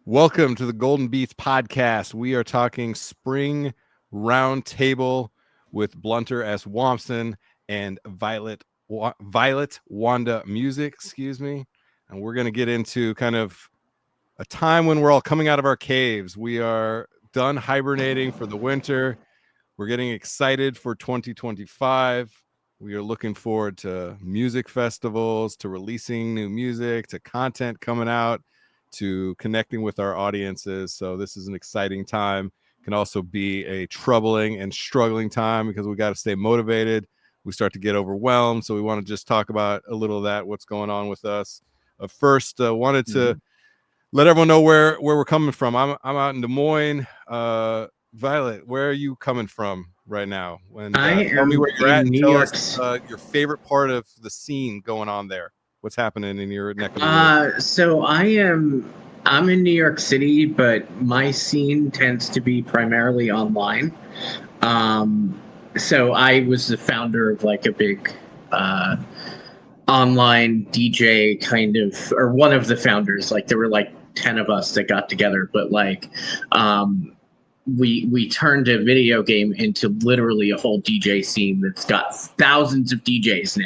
Welcome to the Golden Beats podcast. We are talking spring roundtable with Blunter S. Whompson and Violet Wanda Music, And we're going to get into kind of a time when we're all coming out of our caves. We are done hibernating for the winter. We're getting excited for 2025. We are looking forward to music festivals, to releasing new music, to content coming out, to connecting with our audiences. So this is an exciting time. It can also be a troubling and struggling time because we got to stay motivated. We start to get overwhelmed. So we want to just talk about a little of that, what's going on with us. First, wanted to let everyone know where we're coming from. I'm out in Des Moines. Violet, where are you coming from right now? When tell me where you're at and tell us your favorite part of the scene going on there. What's happening in your neck of the woods? So I'm in New York City, but my scene tends to be primarily online. So I was the founder of like a big online DJ kind of, or one of the founders. Like there were like 10 of us that got together, but like we turned a video game into literally a whole DJ scene that's got thousands of DJs now,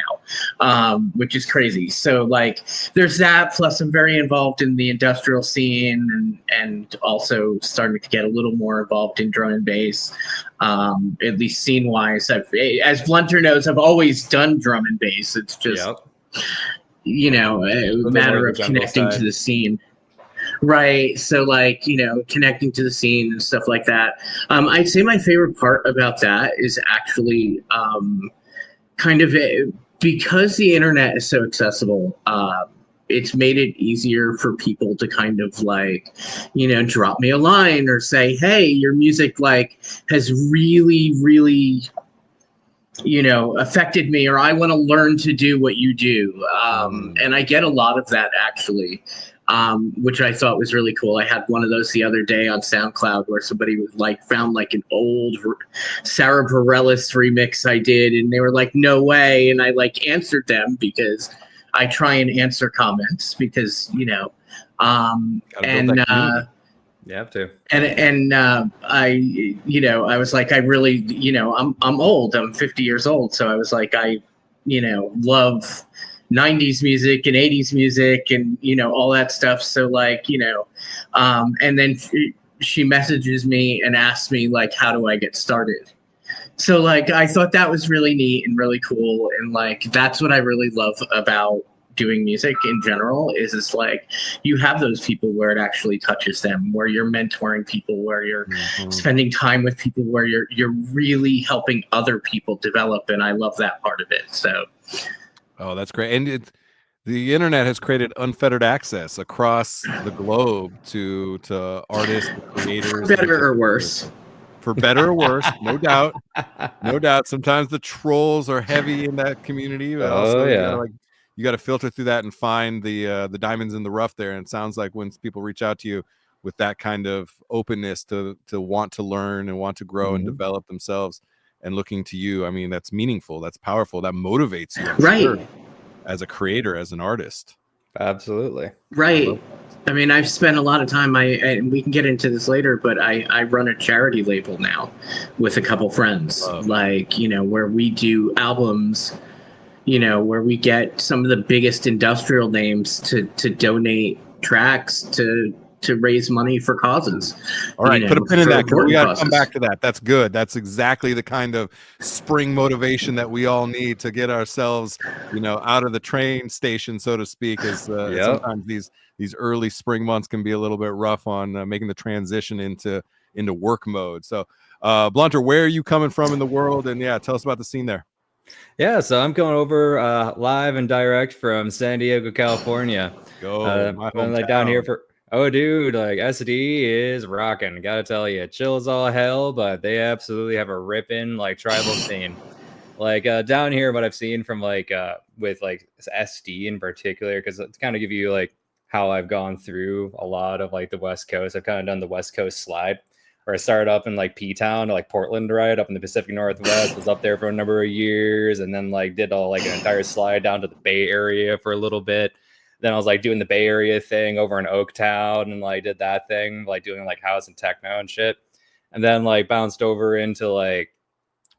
which is crazy. So like there's that, plus I'm very involved in the industrial scene and also starting to get a little more involved in drum and bass, at least scene wise. As Blunter knows, I've always done drum and bass. It's just, a matter of connecting to the scene. Right. So like, connecting to the scene and stuff like that. I'd say my favorite part about that is actually because the internet is so accessible, it's made it easier for people to kind of like, drop me a line or say, hey, your music like has really, really, affected me, or I want to learn to do what you do. And I get a lot of that actually. Which I thought was really cool. I had one of those the other day on SoundCloud where somebody was like found like an old Sarah Bareilles remix I did, and they were like, "No way!" And I like answered them because I try and answer comments because you have to. And I was like, I really, I'm old. I'm 50 years old, so I was like, I love 90s music and 80s music and all that stuff. So like and then she messages me and asks me like, how do I get started? So like I thought that was really neat and really cool, and like that's what I really love about doing music in general is it's like you have those people where it actually touches them, where you're mentoring people, where you're spending time with people, where you're really helping other people develop, and I love that part of it. So oh, that's great. And the internet has created unfettered access across the globe to artists, creators. For better or worse. For better or worse, no doubt. No doubt. Sometimes the trolls are heavy in that community, but also you got to filter through that and find the diamonds in the rough there. And it sounds like when people reach out to you with that kind of openness to want to learn and want to grow and develop themselves and looking to you, I mean, that's meaningful, that's powerful, that motivates you, right? Sure, as a creator, as an artist. Absolutely. Right. I mean, I've spent a lot of time, and we can get into this later, but I run a charity label now with a couple friends, like, where we do albums, where we get some of the biggest industrial names to donate tracks to raise money for causes. All right, put a pin in that. We got to come back to that. That's good. That's exactly the kind of spring motivation that we all need to get ourselves, out of the train station, so to speak. Is sometimes these early spring months can be a little bit rough on making the transition into work mode. So, Blunter, where are you coming from in the world? And tell us about the scene there. Yeah, so I'm coming over live and direct from San Diego, California. My hometown. Like down here for. Oh, dude, like SD is rocking. Gotta tell you, chill as all hell, but they absolutely have a ripping like tribal scene. Like down here, what I've seen from like with like SD in particular, because it's kind of give you like how I've gone through a lot of like the West Coast. I've kind of done the West Coast slide, where I started up in like P-Town, like Portland, right up in the Pacific Northwest. Was up there for a number of years, and then like did all like an entire slide down to the Bay Area for a little bit. Then I was like doing the Bay Area thing over in Oaktown and like did that thing, like doing like house and techno and shit. And then like bounced over into like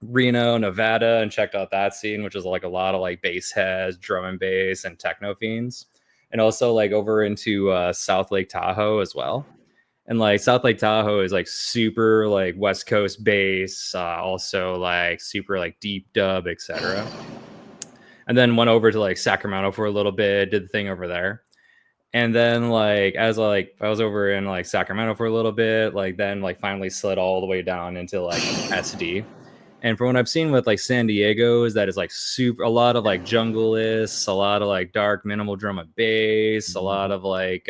Reno, Nevada, and checked out that scene, which is like a lot of like bass heads, drum and bass, and techno fiends. And also like over into South Lake Tahoe as well. And like South Lake Tahoe is like super like West Coast bass, also like super like deep dub, etc. And then went over to like Sacramento for a little bit, did the thing over there. And then like as I was over in like Sacramento for a little bit, like then like finally slid all the way down into like SD. And from what I've seen with like San Diego is that it's like super a lot of like jungle-ists, a lot of like dark minimal drum and bass, a lot of like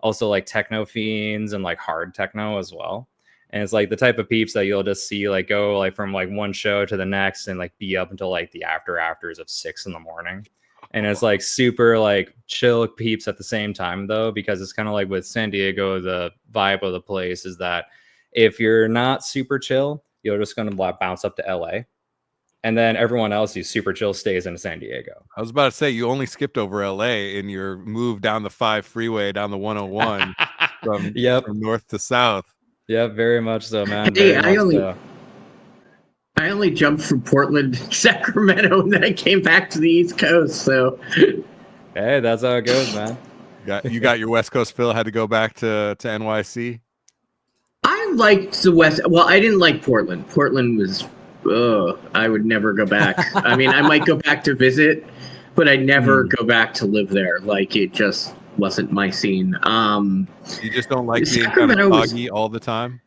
also like techno fiends and like hard techno as well. And it's like the type of peeps that you'll just see like go like from like one show to the next and like be up until like the afters of 6 a.m. And it's like super like chill peeps at the same time though, because it's kind of like with San Diego, the vibe of the place is that if you're not super chill, you're just going to bounce up to LA. And then everyone else who's super chill stays in San Diego. I was about to say, you only skipped over LA in your move down the 5 freeway, down the 101 from north to south. Yeah, very much so, man. Hey, I only jumped from Portland to Sacramento, and then I came back to the East Coast. So, hey, that's how it goes, man. You got your West Coast fill. Had to go back to NYC. I liked the West. Well, I didn't like Portland. Portland was, I would never go back. I mean, I might go back to visit, but I'd never go back to live there. Like it just wasn't my scene. You just don't like being kind of foggy all the time?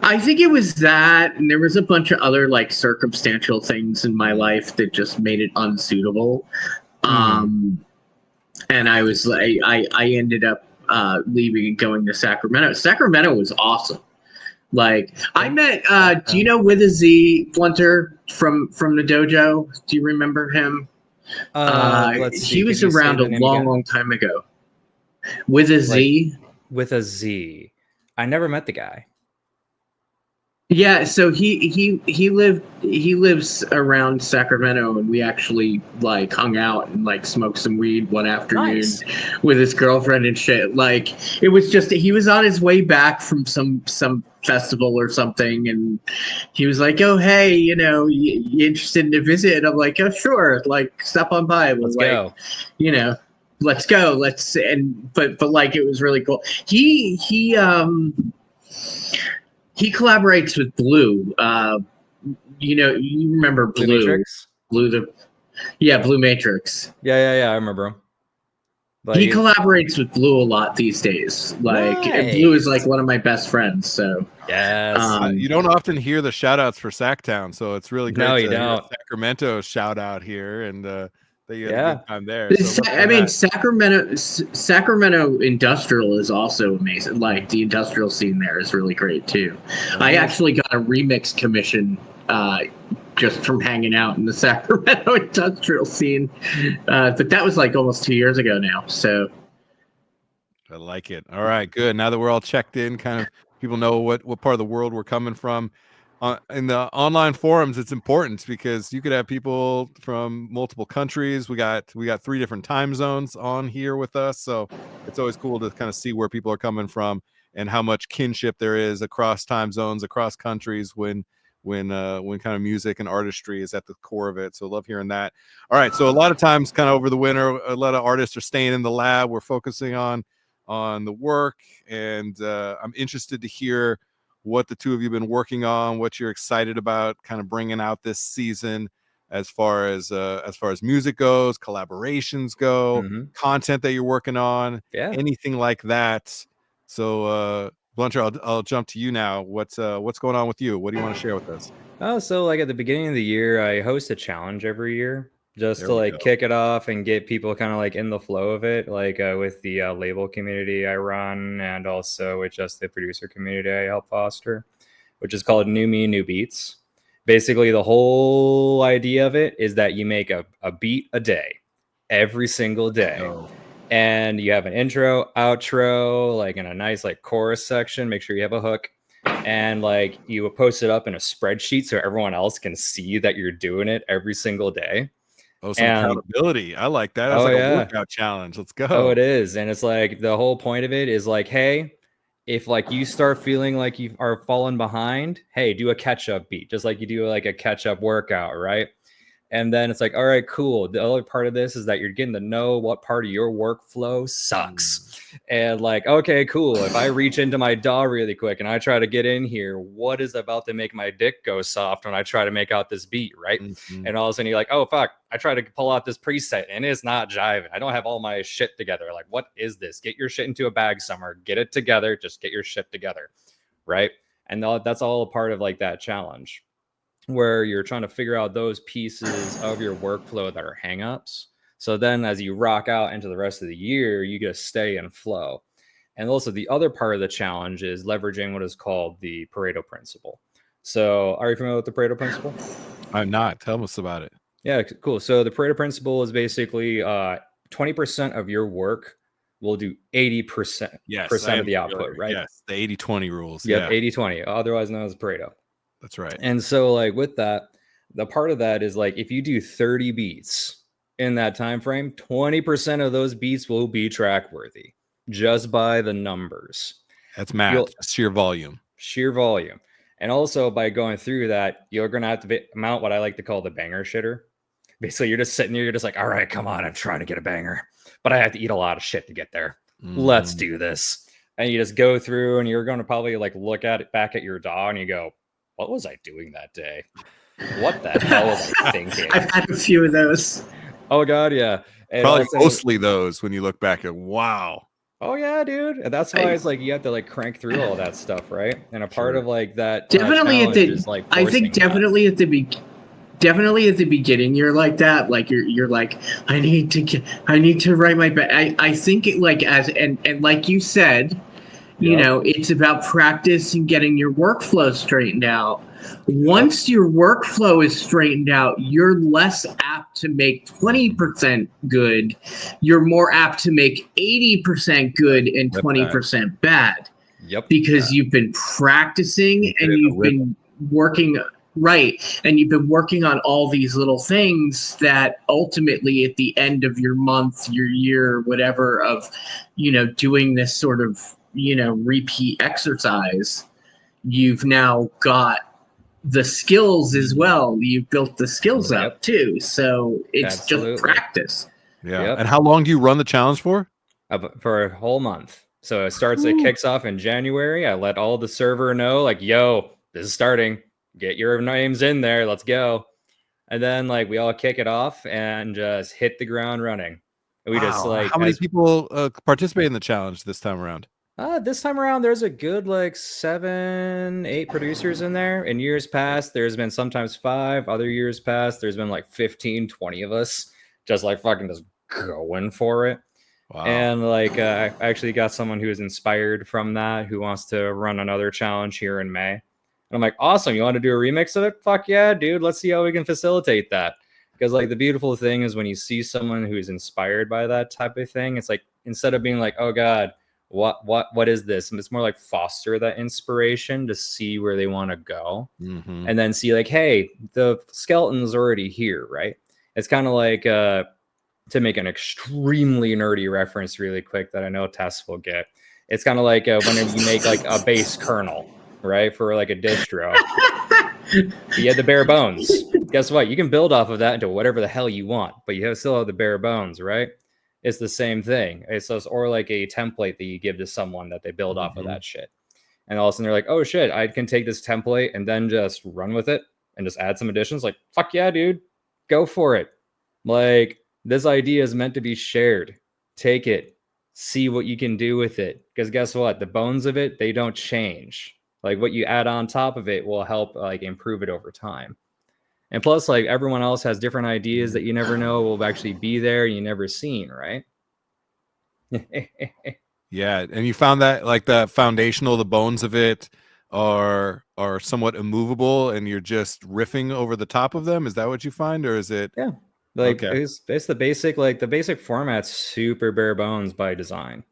I think it was that, and there was a bunch of other like circumstantial things in my life that just made it unsuitable. And I was like, I ended up leaving and going to Sacramento. Sacramento was awesome. Like I met, do you know With a Z Blunter from the dojo? Do you remember him? He was around a long time ago. With a Z. With a Z. I never met the guy. Yeah, so he lives around Sacramento, and we actually like hung out and like smoked some weed one afternoon with his girlfriend and shit. Like it was just he was on his way back from some festival or something, and he was like, "Oh hey, you interested in a visit?" And I'm like, "Oh sure, like stop on by." Let's go. Let's go. But like it was really cool. He collaborates with Blue. You remember Blue? Matrix? Blue Matrix. Yeah, I remember him. But he collaborates with Blue a lot these days. And Blue is like one of my best friends. So yes, you don't often hear the shout outs for Sacktown, so it's really great. No, you hear don't. Sacramento shout out here, and that you had a good time there. Sacramento industrial is also amazing. Like the industrial scene there is really great too. I actually got a remix commission just from hanging out in the Sacramento industrial scene, but that was like almost 2 years ago now. So I like it. All right, good. Now that we're all checked in, kind of people know what part of the world we're coming from. In the online forums, it's important because you could have people from multiple countries. We got 3 different time zones on here with us, so it's always cool to kind of see where people are coming from and how much kinship there is across time zones, across countries when kind of music and artistry is at the core of it. So love hearing that. All right, so a lot of times, kind of over the winter, a lot of artists are staying in the lab. We're focusing on the work, and I'm interested to hear what the two of you have been working on, what you're excited about kind of bringing out this season as far as music goes, collaborations go, content that you're working on, anything like that. So Blunter, I'll jump to you now. What's going on with you? What do you want to share with us? Oh, so like at the beginning of the year, I host a challenge every year just to like kick it off and get people kind of like in the flow of it, like with the label community I run, and also with just the producer community I help foster, which is called New Me, New Beats. Basically, the whole idea of it is that you make a beat a day, every single day. And you have an intro, outro, like in a nice like chorus section. Make sure you have a hook. And like you post it up in a spreadsheet so everyone else can see that you're doing it every single day. Oh, some accountability. I like that. That's like a workout challenge. Let's go. Oh, it is. And it's like the whole point of it is like, hey, if like you start feeling like you are falling behind, hey, do a catch-up beat, just like you do like a catch-up workout, right? And then it's like, all right, cool. The other part of this is that you're getting to know what part of your workflow sucks. And like, okay, cool. If I reach into my DAW really quick and I try to get in here, what is about to make my dick go soft when I try to make out this beat, right? And all of a sudden you're like, oh, fuck, I try to pull out this preset and it's not jiving. I don't have all my shit together. Like, what is this? Get your shit into a bag somewhere. Get it together. Just get your shit together, right? And that's all a part of like that challenge, where you're trying to figure out those pieces of your workflow that are hangups. So then as you rock out into the rest of the year, you get to stay in flow. And also the other part of the challenge is leveraging what is called the Pareto principle. So are you familiar with the Pareto principle? I'm not. Tell us about it. Yeah, cool. So the Pareto principle is basically 20% of your work will do 80% of the output, right? Yes, the 80-20 rules. Yep, 80-20, otherwise known as Pareto. That's right. And so like with that, the part of that is like if you do 30 beats in that time frame, 20% of those beats will be track worthy just by the numbers. That's math. Sheer volume. And also by going through that, you're going to have to mount what I like to call the banger shitter. Basically, you're just sitting there, you're just like, all right, come on, I'm trying to get a banger, but I have to eat a lot of shit to get there. Let's do this. And you just go through and you're going to probably like look at it back at your DAW and you go, what was I doing that day? What the hell was I thinking? I've had a few of those. Oh, God, yeah. And probably mostly those when you look back at, wow. Oh, yeah, dude. And that's why it's like you have to like crank through all that stuff, right? And a part of like that definitely at the, like, I think definitely at the beginning you're like that, like you're like, I need to write my I think it like as and like you said, you know, it's about practice and getting your workflow straightened out. Once your workflow is straightened out, you're less apt to make 20% good. You're more apt to make 80% good and 20% bad. Yep. Because you've been practicing and you've been working right. And you've been working on all these little things that ultimately at the end of your month, your year, whatever of, you know, doing this sort of, you know, repeat exercise, you've now got the skills as well. You've built the skills up too. So it's just practice. Yeah. And how long do you run the challenge for? For a whole month. So it starts, it kicks off in January. I let all the server know, like, yo, this is starting. Get your names in there. Let's go. And then like we all kick it off and just hit the ground running. And we just like, how many people participate in the challenge this time around? This time around, there's a good like 7-8 producers in there. In years past, there's been sometimes 5. Other years past, there's been like 15-20 of us just like fucking just going for it. Wow. And like I actually got someone who is inspired from that, who wants to run another challenge here in May. And I'm like, awesome, you want to do a remix of it? Fuck yeah, dude. Let's see how we can facilitate that. Because like the beautiful thing is when you see someone who's inspired by that type of thing, it's like instead of being like, oh God, what is this? And it's more like foster that inspiration to see where they want to go. And then see like, hey, the skeleton's already here, right? It's kind of like to make an extremely nerdy reference really quick that I know Tess will get. It's kind of like when you make like a base kernel, right? For like a distro. You have the bare bones. Guess what? You can build off of that into whatever the hell you want, but you still have the bare bones, right? It's the same thing. It's just, or like a template that you give to someone that they build off of that shit. And all of a sudden they're like, oh shit, I can take this template and then just run with it and just add some additions. Like, fuck yeah, dude. Go for it. Like, this idea is meant to be shared. Take it. See what you can do with it. Because guess what? The bones of it, they don't change. Like what you add on top of it will help like improve it over time. And plus, like everyone else has different ideas that you never know will actually be there and you never seen, right? Yeah. And you found that like the foundational, the bones of it are somewhat immovable and you're just riffing over the top of them. Is that what you find? Or is it? Yeah. Like it's the basic, like the basic format's super bare bones by design.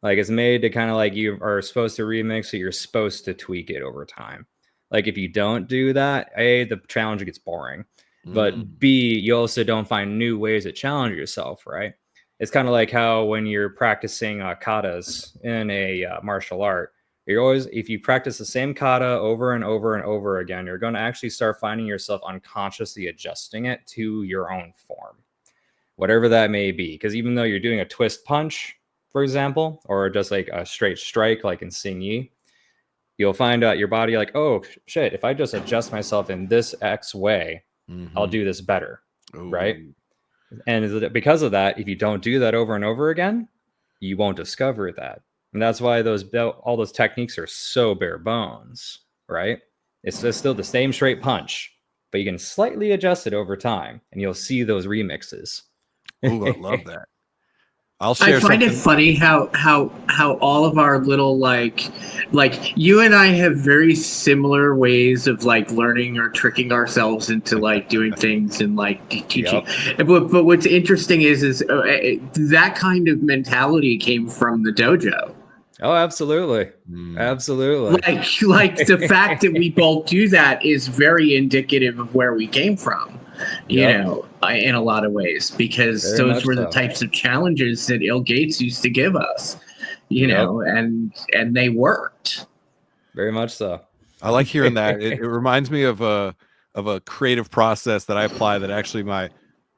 Like it's made to kind of like you are supposed to remix it. You're supposed to tweak it over time. Like if you don't do that, the challenge gets boring. But B, you also don't find new ways to challenge yourself, right? It's kind of like how when you're practicing katas in a martial art, you're always, if you practice the same kata over and over and over again, you're going to actually start finding yourself unconsciously adjusting it to your own form, whatever that may be. Because even though you're doing a twist punch, for example, or just like a straight strike, like in Sing Yi, you'll find out your body like, oh shit, if I just adjust myself in this X way, I'll do this better, right? And because of that, if you don't do that over and over again, you won't discover that. And that's why all those techniques are so bare bones, right? It's just still the same straight punch, but you can slightly adjust it over time, and you'll see those remixes. Oh, I love that. I'll share. I find it funny how all of our little like you and I have very similar ways of like learning or tricking ourselves into like doing things and like teaching. Yep. But what's interesting is that kind of mentality came from the dojo. Oh, absolutely. Absolutely. Like the fact that we both do that is very indicative of where we came from, you know, in a lot of ways, because those were the types of challenges that Il Gates used to give us, you know, and they worked. Very much so. I like hearing that. It reminds me of a creative process that I apply that actually my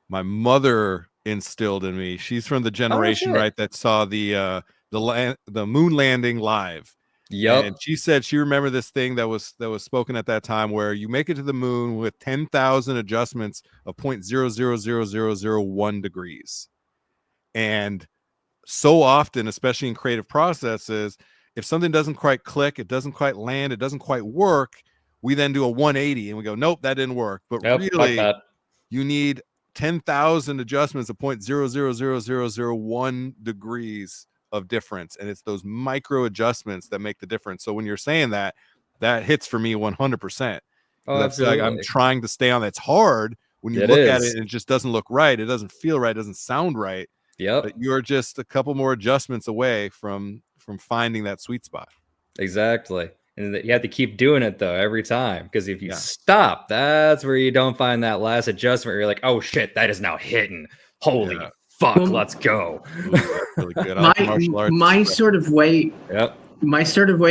mother instilled in me. She's from the generation, right, that saw the moon landing live. Yep. And she said she remembered this thing that was spoken at that time, where you make it to the moon with 10,000 adjustments of 0.000001 degrees. And so often, especially in creative processes, if something doesn't quite click, it doesn't quite land, it doesn't quite work, we then do a 180 and we go, nope, that didn't work. But really, you need 10,000 adjustments of 0.000001 degrees of difference, and it's those micro adjustments that make the difference. So when you're saying that hits for me 100%. Oh, absolutely. Like I'm trying to stay on that. It's hard when you look at it and it just doesn't look right, it doesn't feel right, it doesn't sound right. But you're just a couple more adjustments away from finding that sweet spot. Exactly. And you have to keep doing it though every time, because if you stop, that's where you don't find that last adjustment where you're like, oh shit, that is now hitting. Holy fuck, let's go. Ooh, that's really good. My sort of way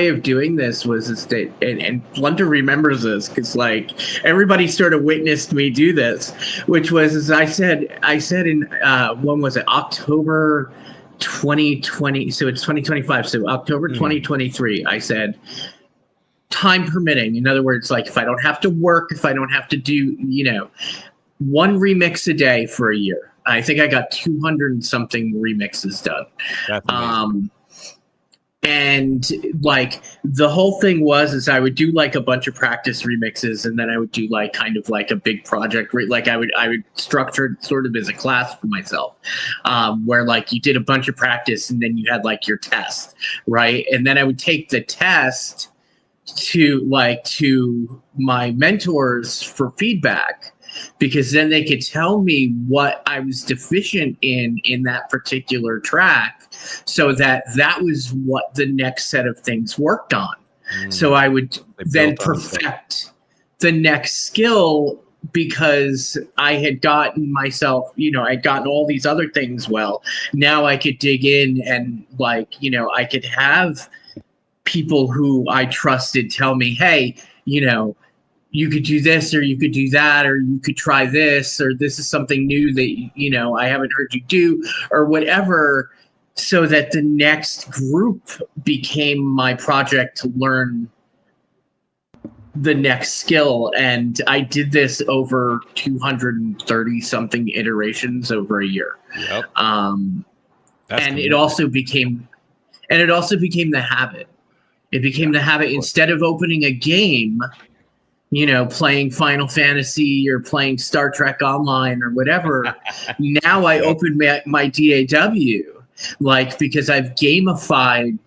of doing this was that, and Blunter remembers this because like everybody sort of witnessed me do this, which was, as I said in when was it, October 2020, so it's 2025, so October 2023, I said, time permitting, in other words, like if I don't have to work, if I don't have to do, you know, one remix a day for a year. I think I got 200 and something remixes done. That's amazing. And like the whole thing was I would do like a bunch of practice remixes, and then I would do like kind of like a big project, like I would structure it sort of as a class for myself, where like you did a bunch of practice and then you had like your test, right? And then I would take the test to my mentors for feedback, because then they could tell me what I was deficient in that particular track, so that was what the next set of things worked on. So I would then perfect the next skill, because I had gotten myself, you know, I'd gotten all these other things well. Now I could dig in and like, you know, I could have people who I trusted tell me, hey, you know, you could do this, or you could do that, or you could try this, or this is something new that, you know, I haven't heard you do, or whatever, so that the next group became my project to learn the next skill. And I did this over 230 something iterations over a year. And it also became the habit. It became the habit. Instead of opening a game, you know, playing Final Fantasy or playing Star Trek Online or whatever, now I open my DAW, like, because I've gamified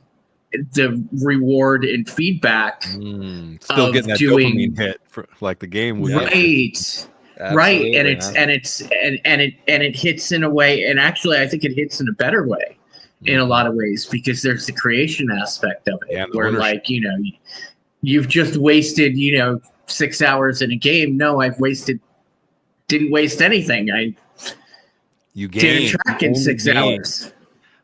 the reward and feedback. Still getting that dopamine hit for, like the game would. Right. And it hits in a way, and actually I think it hits in a better way in a lot of ways, because there's the creation aspect of it, where like, you know, you've just wasted, you know, 6 hours in a game. No, I've wasted didn't waste anything. You did a gained. track in 6 hours.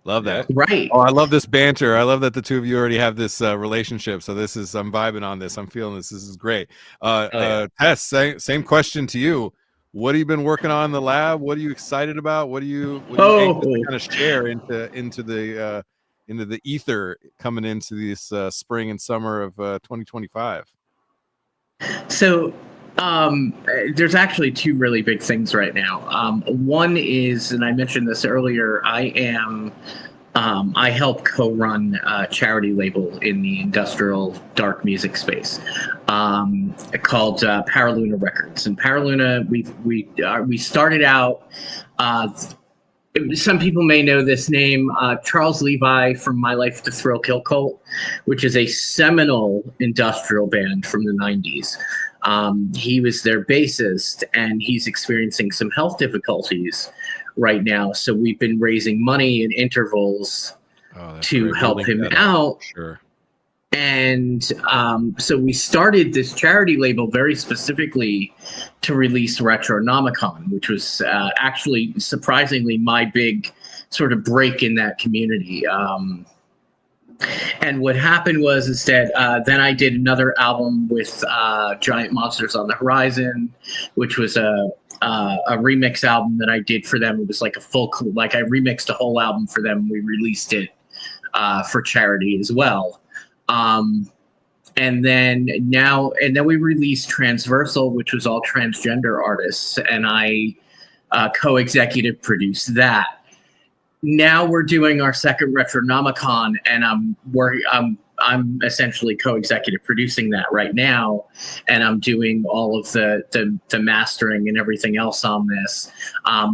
Love that. Right. Oh, I love this banter. I love that the two of you already have this relationship. So I'm vibing on this. I'm feeling this. This is great. Tess, same question to you. What have you been working on in the lab? What are you excited about? What are you anxious to kind of share into the ether coming into this spring and summer of 2025? So there's actually two really big things right now. One is, and I mentioned this earlier, I help co-run a charity label in the industrial dark music space called Paraluna Records. And Paraluna, we started out. Some people may know this name, Charles Levi from My Life to Thrill Kill Cult, which is a seminal industrial band from the 90s. He was their bassist, and he's experiencing some health difficulties right now. So we've been raising money in intervals to help him out. Sure. And so we started this charity label very specifically to release Retronomicon, which was actually surprisingly my big sort of break in that community. And what happened was instead, then I did another album with Giant Monsters on the Horizon, which was a remix album that I did for them. It was like I remixed a whole album for them. We released it for charity as well. And then we released Transversal, which was all transgender artists, and I co-executive produced that. Now we're doing our second Retronomicon, and I'm essentially co-executive producing that right now, and I'm doing all of the mastering and everything else on this,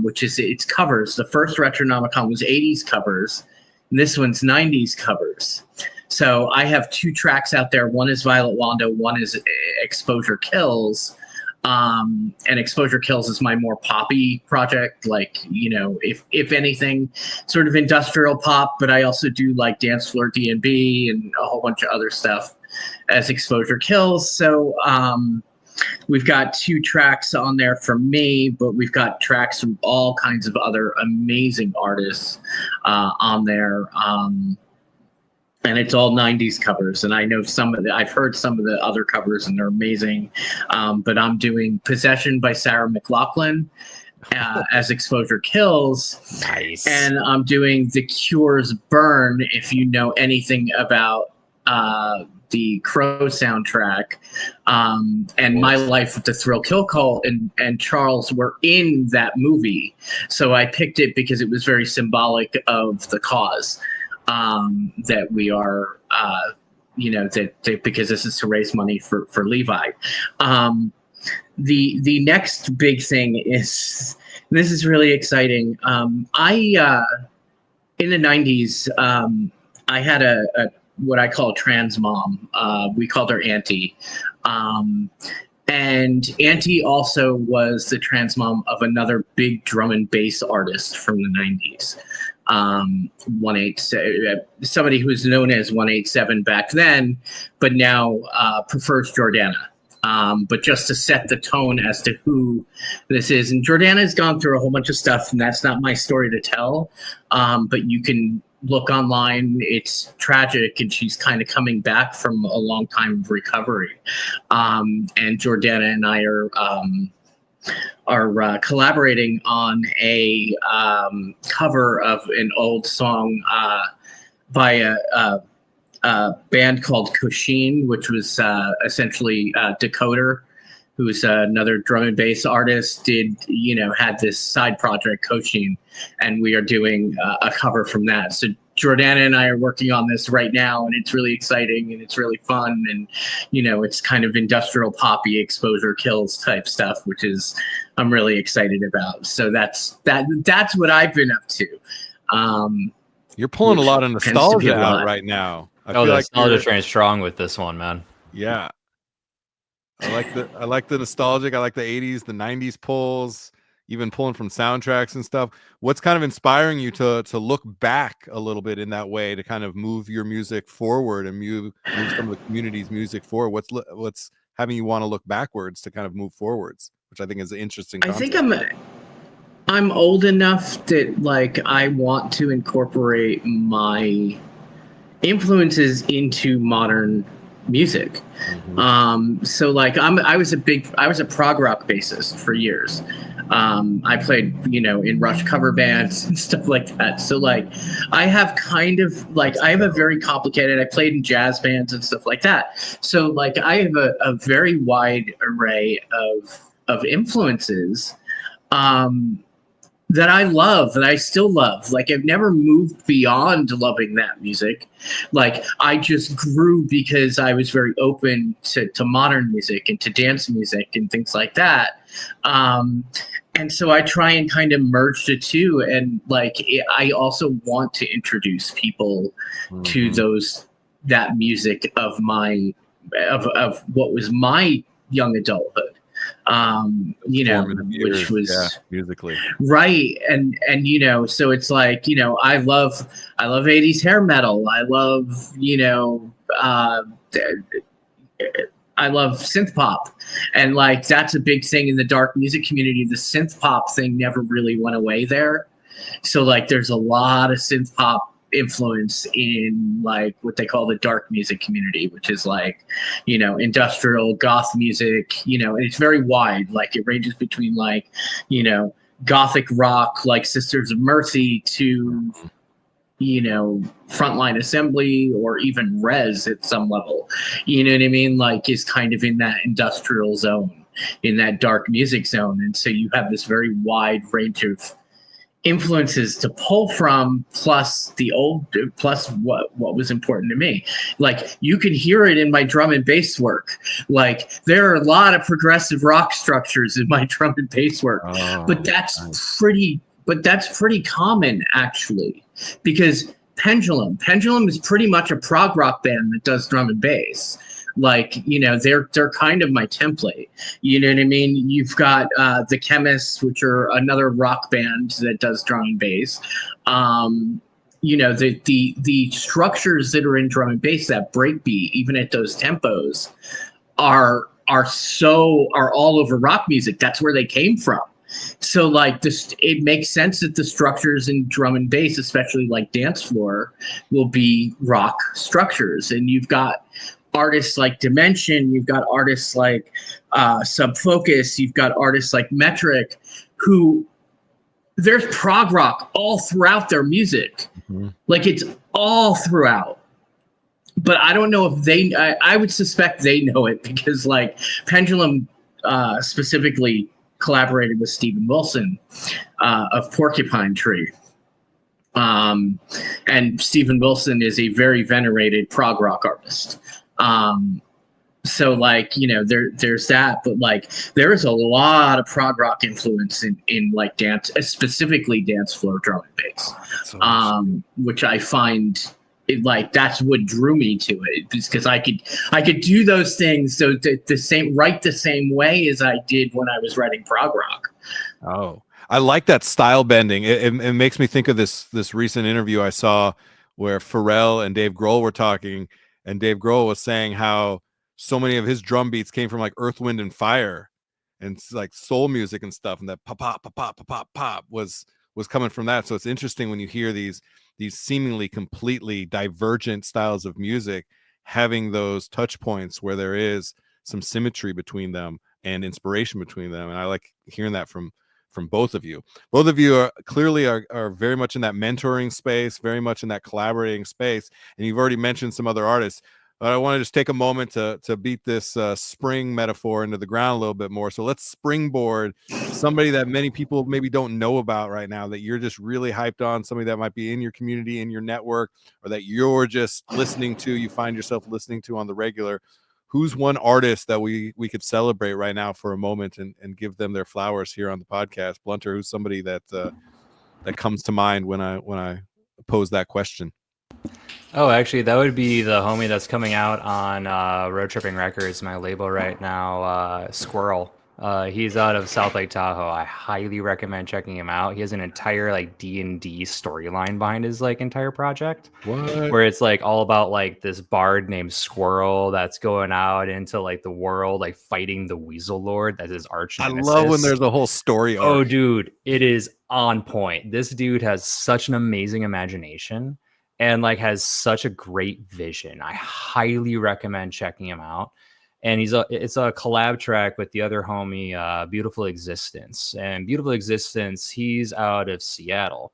which is it's covers. The first Retronomicon was 80s covers, and this one's 90s covers. So I have two tracks out there. One is Violet Wanda, one is Exposure Kills. And Exposure Kills is my more poppy project, like, if anything, sort of industrial pop, but I also do like dance floor D&B and a whole bunch of other stuff as Exposure Kills. So we've got two tracks on there from me, but we've got tracks from all kinds of other amazing artists on there. And it's all 90s covers. And I know I've heard some of the other covers, and they're amazing. But I'm doing Possession by Sarah McLachlan as Exposure Kills. Nice. And I'm doing The Cure's Burn, if you know anything about the Crow soundtrack. And My Life with the Thrill Kill Cult and Charles were in that movie. So I picked it because it was very symbolic of the cause. That we are, because this is to raise money for Levi. The next big thing is, this is really exciting. In the 90s, I had a what I call trans mom. We called her Auntie. And Auntie also was the trans mom of another big drum and bass artist from the 90s. 187, somebody who was known as 187 back then, but now prefers Jordana. But just to set the tone as to who this is, and Jordana's gone through a whole bunch of stuff, and that's not my story to tell. But you can look online; it's tragic, and she's kind of coming back from a long time of recovery. And Jordana and I are collaborating on a cover of an old song by a band called Koshin, which was essentially Decoder, who's another drum and bass artist, had this side project, Koshin, and we are doing a cover from that. So Jordana and I are working on this right now, and it's really exciting and it's really fun, and it's kind of industrial poppy Exposure Kills type stuff, which is I'm really excited about. So that's what I've been up to. You're pulling a lot of nostalgia out right now. I feel like nostalgia train's strong with this one, man. Yeah, I like the nostalgic. I like the 80s, the 90s pulls, even pulling from soundtracks and stuff. What's kind of inspiring you to look back a little bit in that way, to kind of move your music forward and move some of the community's music forward? What's having you want to look backwards to kind of move forwards? which I think is an interesting I concept. think I'm old enough that like I want to incorporate my influences into modern music. So like I was a prog rock bassist for years. I played, in Rush cover bands and stuff like that. So like I have kind of like I have a very complicated, I played in jazz bands and stuff like that. So like I have a very wide array of influences. That I love, that I still love. Like I've never moved beyond loving that music. Like I just grew because I was very open to modern music and to dance music and things like that. And so I try and kind of merge the two. And like I also want to introduce people to that music of my of what was my young adulthood. Which was musically right. And so it's like, I love 80s hair metal. I love, I love synth pop. And like, that's a big thing in the dark music community. The synth pop thing never really went away there. So like, there's a lot of synth pop influence in like what they call the dark music community, which is like, industrial goth music, and it's very wide. Like it ranges between like, gothic rock, like Sisters of Mercy to, Frontline Assembly or even Rez at some level, you know what I mean? Like is kind of in that industrial zone, in that dark music zone. And so you have this very wide range of influences to pull from, plus what was important to me. Like you can hear it in my drum and bass work. Like there are a lot of progressive rock structures in my drum and bass work. But that's pretty common actually, because Pendulum is pretty much a prog rock band that does drum and bass. Like, they're kind of my template. You know what I mean? You've got the Chemists, which are another rock band that does drum and bass. The structures that are in drum and bass, that breakbeat, even at those tempos, are all over rock music. That's where they came from. So like this, it makes sense that the structures in drum and bass, especially like dance floor, will be rock structures. And you've got artists like Dimension, you've got artists like Subfocus, you've got artists like Metric, who there's prog rock all throughout their music. Like it's all throughout. But I don't know if I would suspect they know it, because like Pendulum specifically collaborated with Steven Wilson of Porcupine Tree. And Steven Wilson is a very venerated prog rock artist. So like, there's that, but like there is a lot of prog rock influence in like dance, specifically dance floor drum and bass, which I find like that's what drew me to it, because I could do those things so the same way as I did when I was writing prog rock. Oh, I like that style bending. It makes me think of this recent interview I saw where Pharrell and Dave Grohl were talking, and Dave Grohl was saying how so many of his drum beats came from like Earth, Wind, and Fire, and like soul music and stuff, and that pop pop pop pop pop pop was coming from that. So it's interesting when you hear these seemingly completely divergent styles of music having those touch points where there is some symmetry between them and inspiration between them. And I like hearing that from both of you. Both of you are clearly very much in that mentoring space, very much in that collaborating space. And you've already mentioned some other artists. But I want to just take a moment to beat this spring metaphor into the ground a little bit more. So let's springboard somebody that many people maybe don't know about right now, that you're just really hyped on, somebody that might be in your community, in your network, or that you're just listening to, you find yourself listening to on the regular. Who's one artist that we could celebrate right now for a moment and give them their flowers here on the podcast? Blunter, who's somebody that comes to mind when I pose that question? Oh, actually, that would be the homie that's coming out on Road Tripping Records, my label right now, Squirrel. He's out of South Lake Tahoe. I highly recommend checking him out. He has an entire like D&D storyline behind his like entire project. What? Where it's like all about like this bard named Squirrel that's going out into like the world, like fighting the Weasel Lord. That's his arch nemesis. I love when there's a whole story arc. Oh, dude, it is on point. This dude has such an amazing imagination and like has such a great vision. I highly recommend checking him out. And it's a collab track with the other homie, Beautiful Existence. And Beautiful Existence, he's out of Seattle.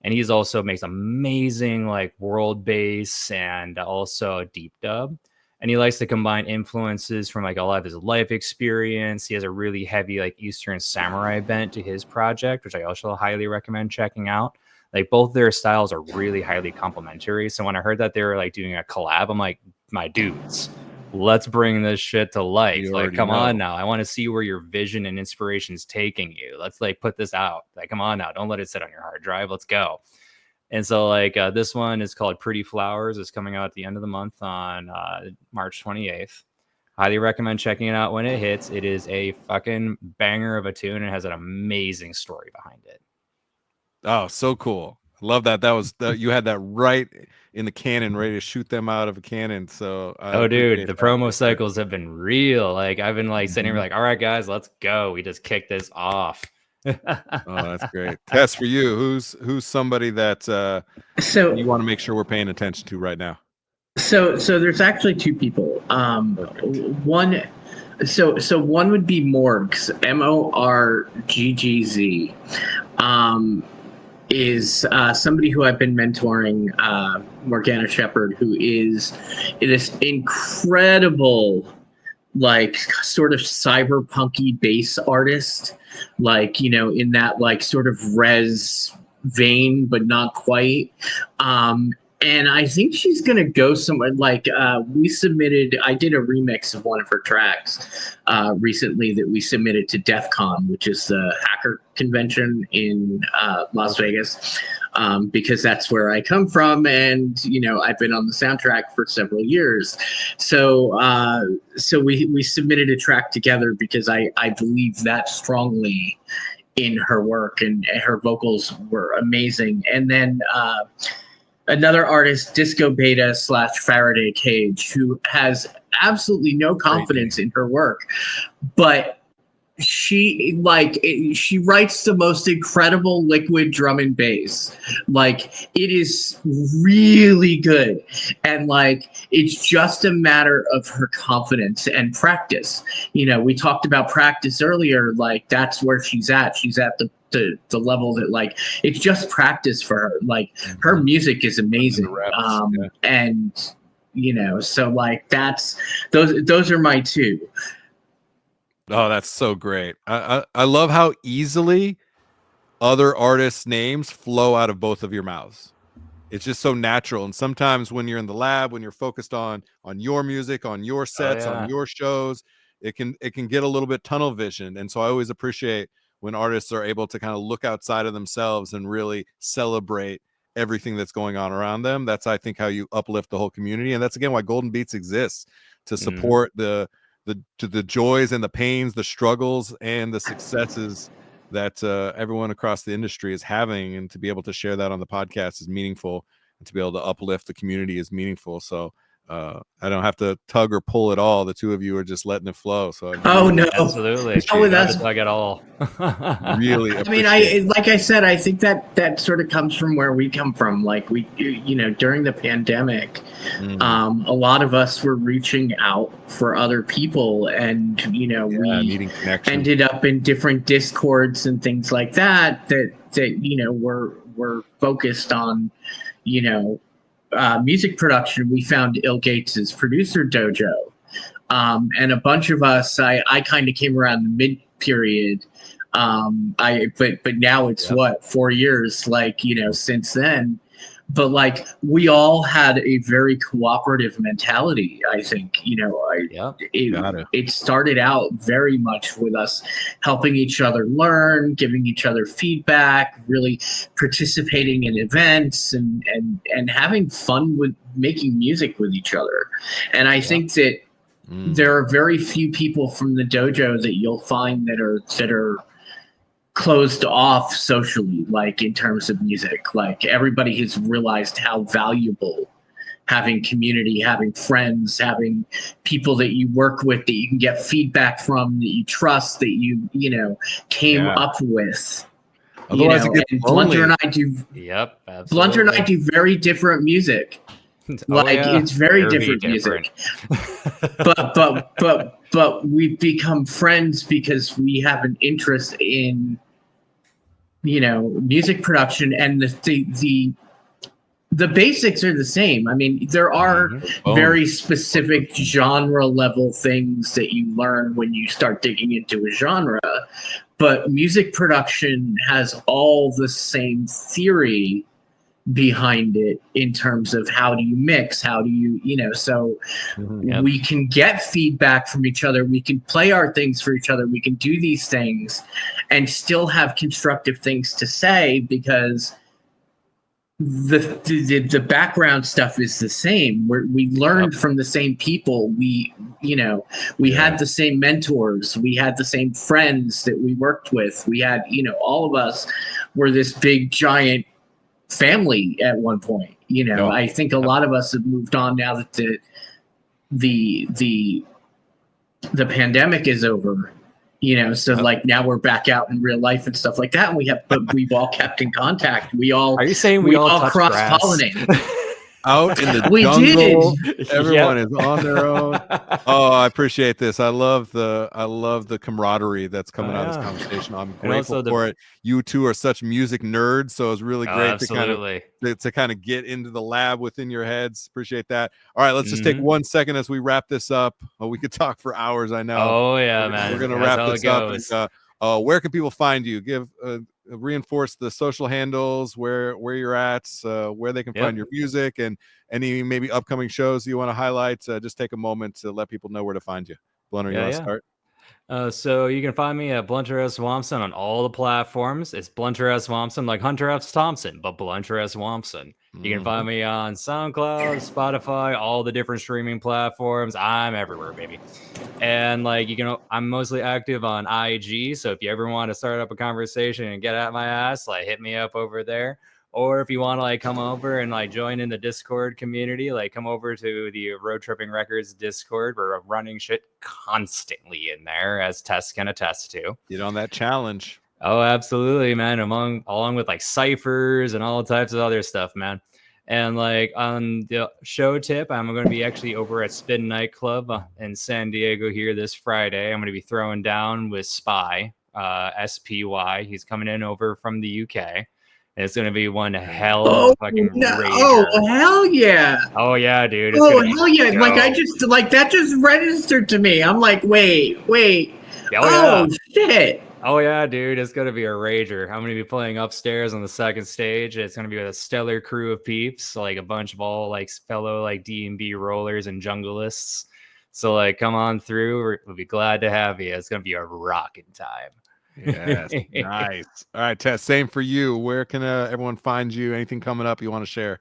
And he's also makes amazing like world bass and also deep dub. And he likes to combine influences from like a lot of his life experience. He has a really heavy like Eastern samurai bent to his project, which I also highly recommend checking out. Like both their styles are really highly complementary. So when I heard that they were like doing a collab, I'm like, my dudes, let's bring this shit to life. Like, come on now. I want to see where your vision and inspiration is taking you. Let's like put this out. Like, come on now. Don't let it sit on your hard drive. Let's go. And so like this one is called Pretty Flowers. It's coming out at the end of the month on March 28th. Highly recommend checking it out when it hits. It is a fucking banger of a tune and has an amazing story behind it. Oh, so cool. Love that. That was you had that right in the cannon, ready to shoot them out of a cannon. So dude, the promo cycles have been real. Like I've been like sitting here like, all right, guys, let's go. We just kicked this off. Oh, that's great. Tess, for you, who's somebody that so you want to make sure we're paying attention to right now? So there's actually two people. One would be Morgz, Morggz. Is somebody who I've been mentoring, Morgana Shepherd, who is this incredible, like sort of cyberpunky bass artist, like, you know, in that like sort of res vein, but not quite. And I think she's going to go somewhere like I did a remix of one of her tracks recently that we submitted to DEF CON, which is the hacker convention in Las Vegas, because that's where I come from. And, you know, I've been on the soundtrack for several years. So we submitted a track together because I believe that strongly in her work, and her vocals were amazing. And then another artist, Disco Beta / Faraday Cage, who has absolutely no confidence in her work, but she writes the most incredible liquid drum and bass. Like, it is really good, and like it's just a matter of her confidence and practice. You know, we talked about practice earlier. Like, that's where she's at. She's at the level that, like, it's just practice for her. Like, her music is amazing. And you know, so like that's those are my two. Oh, that's so great. I love how easily other artists' names flow out of both of your mouths. It's just so natural. And sometimes when you're in the lab, when you're focused on your music, on your sets, on your shows, it can get a little bit tunnel vision. And so I always appreciate when artists are able to kind of look outside of themselves and really celebrate everything that's going on around them. That's, I think, how you uplift the whole community. And that's, again, why Golden Beats exists, to support the joys and the pains, the struggles and the successes that everyone across the industry is having. And to be able to share that on the podcast is meaningful, and to be able to uplift the community is meaningful. So I don't have to tug or pull at all. The two of you are just letting it flow. So no, absolutely. That's tug at all. Really, I mean, like I said, I think that sort of comes from where we come from. Like, we, you know, during the pandemic, a lot of us were reaching out for other people, and you know, we ended up in different Discords and things like that you know were focused on, you know, music production. We found Il Gates's producer dojo, and a bunch of us. I kind of came around the mid period. But now it's 4 years, like, you know, since then. But like, we all had a very cooperative mentality. I think, you know, it started out very much with us helping each other learn, giving each other feedback, really participating in events, and having fun with making music with each other. And I think that there are very few people from the dojo that you'll find that are closed off socially, like in terms of music. Like everybody has realized how valuable having community, having friends, having people that you work with, that you can get feedback from, that you trust, that you came up with. Otherwise, it gets lonely. Blunter and I do. Yep, absolutely. Blunter and I do very different music. It's very different music. but we've become friends because we have an interest in music production, and the basics are the same. I mean, there are very specific genre level things that you learn when you start digging into a genre, but music production has all the same theory behind it in terms of how do you mix, how do you, so we can get feedback from each other, we can play our things for each other, we can do these things and still have constructive things to say, because the background stuff is the same. We learned from the same people. We had the same mentors. We had the same friends that we worked with. We had, all of us were this big giant family at one point. I think a lot of us have moved on now that the pandemic is over. So like now we're back out in real life and stuff like that, and but we've all kept in contact. Are you saying we all cross-pollinate? Out in the jungle, everyone is on their own. Oh, I appreciate this. I love the camaraderie that's coming out of this conversation. I'm grateful for it. You two are such music nerds, so it's really great to kind of get into the lab within your heads. Appreciate that. All right, let's just take 1 second as we wrap this up. We could talk for hours, I know. Oh yeah, man. We're gonna wrap this up. And, where can people find you? Reinforce the social handles, where you're at, where they can find your music, and any maybe upcoming shows you want to highlight. Just take a moment to let people know where to find you. Blunter, you want to start? So you can find me at Blunter S. Whompson on all the platforms. It's Blunter S. Whompson, like Hunter S. Thompson, but Blunter S. Whompson. You can find me on SoundCloud, Spotify, all the different streaming platforms. I'm everywhere, baby. And I'm mostly active on IG. So if you ever want to start up a conversation and get at my ass, hit me up over there. Or if you want to come over and join in the Discord community, come over to the Road Tripping Records Discord. We're running shit constantly in there, as Tess can attest to. Get on that challenge. Oh, absolutely, man. Along with ciphers and all types of other stuff, man. And on the show tip, I'm going to be actually over at Spin Nightclub in San Diego here this Friday. I'm going to be throwing down with Spy, SPY. He's coming in over from the UK. It's going to be one hell of a fucking rager. Oh, hell yeah. Oh, yeah, dude. It's hell yeah. That just registered to me. I'm like, wait. Oh, shit. Oh, yeah, dude. It's going to be a rager. I'm going to be playing upstairs on the second stage. It's going to be with a stellar crew of peeps, a bunch of all fellow D&B rollers and junglists. So come on through. We'll be glad to have you. It's going to be a rocking time. Yes, nice. All right, Tess, same for you. Where can everyone find you? Anything coming up you want to share?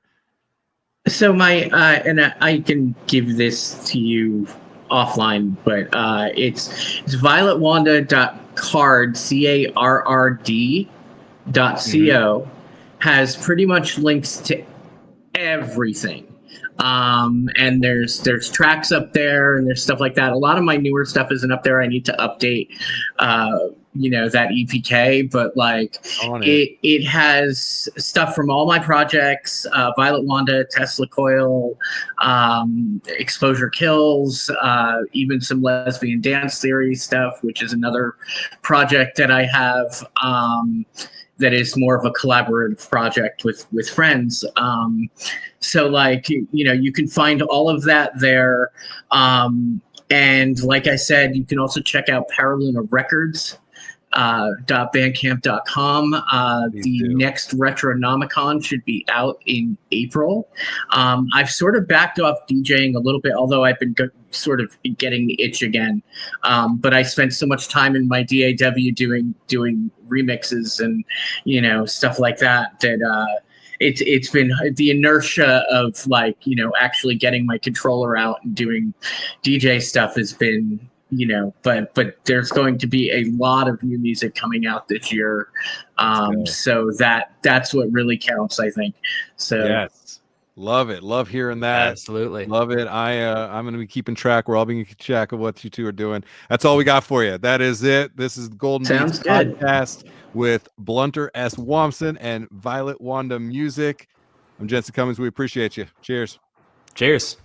So and I can give this to you offline, but it's violetwanda.card, CARRD.co, has pretty much links to everything. And there's tracks up there and there's stuff like that. A lot of my newer stuff isn't up there. I need to update that EPK, but it has stuff from all my projects, Violet Wanda, Tess, LaCoell, Exposure Kills, even some lesbian dance theory stuff, which is another project that I have that is more of a collaborative project with friends. So you can find all of that there. And like I said, you can also check out Paraluna Records. .bandcamp.com. The next Retronomicon should be out in April. I've sort of backed off DJing a little bit, although I've been sort of getting the itch again. But I spent so much time in my DAW doing remixes and stuff like that it's been the inertia of like, you know, actually getting my controller out and doing DJ stuff has been, you know, but there's going to be a lot of new music coming out this year. So that's what really counts, I think. So yes, love it. Love hearing that. Absolutely. Love it. I'm going to be keeping track. We're all being keeping track of what you two are doing. That's all we got for you. That is it. This is the Golden Sounds Beats good. podcast with Blunter S. Whompson and Violet Wanda Music. I'm Jensen Cummings. We appreciate you. Cheers. Cheers.